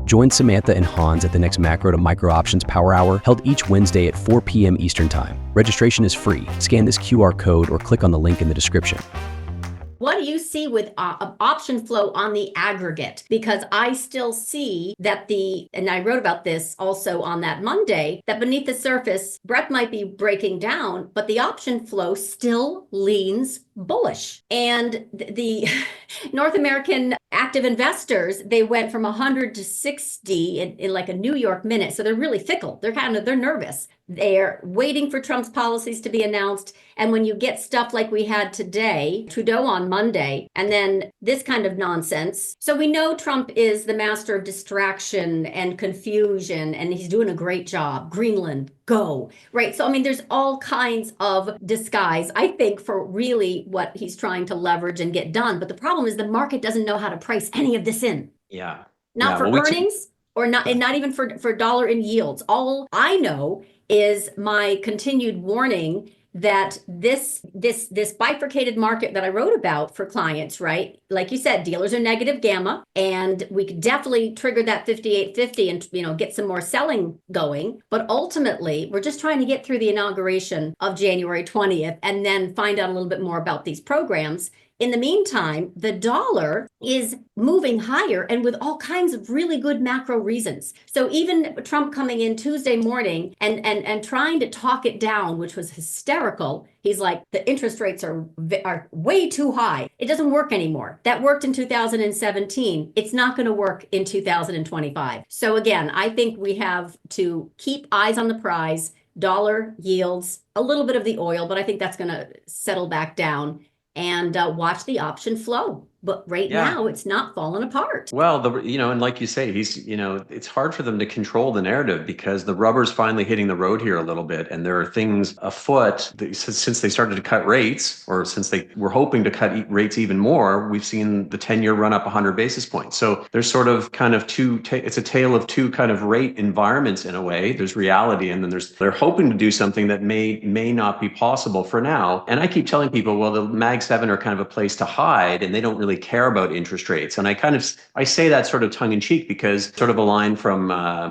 Join Samantha and Hans at the next Macro to Micro Options Power Hour held each Wednesday at 4 p.m. Eastern Time. Registration is free. Scan this QR code or click on the link in the description. What do you see with option flow on the aggregate? Because I still see that and I wrote about this also on that Monday, that beneath the surface, breadth might be breaking down, but the option flow still leans bullish. And the North American active investors, they went from 100 to 60 in like a New York minute. So they're really fickle. They're nervous. They're waiting for Trump's policies to be announced. And when you get stuff like we had today, Trudeau on Monday, and then this kind of nonsense. So we know Trump is the master of distraction and confusion, and he's doing a great job. Greenland, go, right? So, I mean, there's all kinds of disguise, I think, for really what he's trying to leverage and get done. But the problem is the market doesn't know how to price any of this in. Yeah. Not for earnings or not, and not even for dollar in yields. All I know is my continued warning that this bifurcated market that I wrote about for clients, right? Like you said, dealers are negative gamma, and we could definitely trigger that 58.50 and get some more selling going. But ultimately, we're just trying to get through the inauguration of January 20th and then find out a little bit more about these programs. In the meantime, the dollar is moving higher and with all kinds of really good macro reasons. So even Trump coming in Tuesday morning and trying to talk it down, which was hysterical. He's like, the interest rates are way too high. It doesn't work anymore. That worked in 2017. It's not going to work in 2025. So again, I think we have to keep eyes on the prize. Dollar yields a little bit of the oil, but I think that's going to settle back down. And watch the option flow. But right now, it's not falling apart. Well, and like you say, it's hard for them to control the narrative because the rubber's finally hitting the road here a little bit. And there are things afoot since they started to cut rates, or since they were hoping to cut rates even more. We've seen the 10-year run up 100 basis points. So there's sort of kind of it's a tale of two kind of rate environments in a way. There's reality, and then they're hoping to do something that may not be possible for now. And I keep telling people, well, the Mag 7 are kind of a place to hide, and they don't really care about interest rates. And I say that sort of tongue in cheek because sort of a line from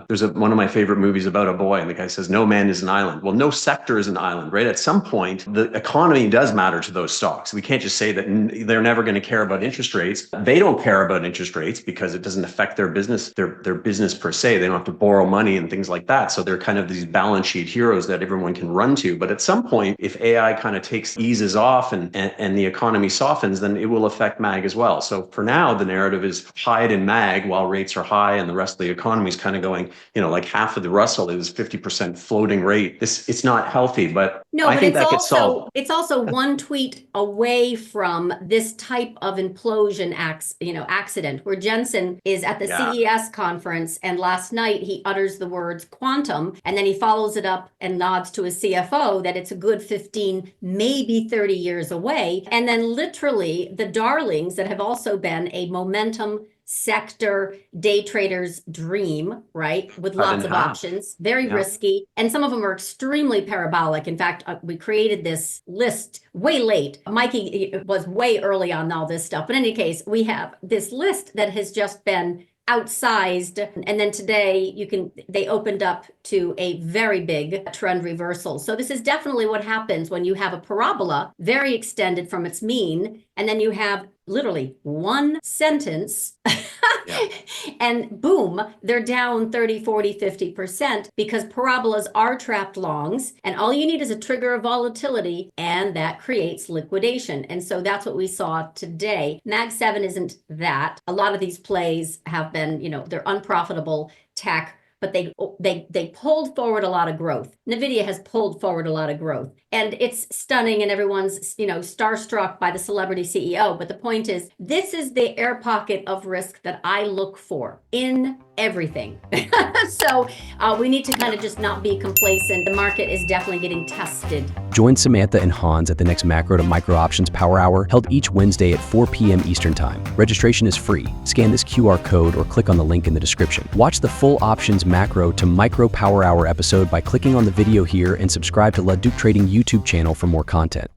there's one of my favorite movies about a boy, and the guy says, no man is an island. Well, no sector is an island, right? At some point, the economy does matter to those stocks. We can't just say that they're never going to care about interest rates. They don't care about interest rates because it doesn't affect their business, their business per se. They don't have to borrow money and things like that. So they're kind of these balance sheet heroes that everyone can run to. But at some point, if AI kind of eases off and the economy softens, then it will affect MAG as well. So for now, the narrative is hide in MAG while rates are high and the rest of the economy is kind of going, like half of the Russell is 50% floating rate. It's not healthy, but I think that gets solved. It's also one tweet away from this type of implosion accident where Jensen is at the CES conference, and last night he utters the words quantum, and then he follows it up and nods to his CFO that it's a good 15, maybe 30 years away. And then literally the darlings that have also been a momentum sector day trader's dream, right? With lots of options, very risky. And some of them are extremely parabolic. In fact, we created this list way late. Mikey was way early on all this stuff. But in any case, we have this list that has just been outsized. And then today they opened up to a very big trend reversal. So this is definitely what happens when you have a parabola very extended from its mean, and then you have literally one sentence and boom, they're down 30, 40, 50% because parabolas are trapped longs, and all you need is a trigger of volatility, and that creates liquidation. And so that's what we saw today. Mag 7 isn't that. A lot of these plays have been, they're unprofitable tech, but they pulled forward a lot of growth. NVIDIA has pulled forward a lot of growth, and it's stunning, and everyone's, starstruck by the celebrity CEO. But the point is, this is the air pocket of risk that I look for in everything. So we need to kind of just not be complacent. The market is definitely getting tested. Join Samantha and Hans at the next Macro to Micro Options Power Hour held each Wednesday at 4 p.m. Eastern Time. Registration is free. Scan this QR code or click on the link in the description. Watch the full Options Macro to Micro Power Hour episode by clicking on the video here, and subscribe to LaDucTrading YouTube channel for more content.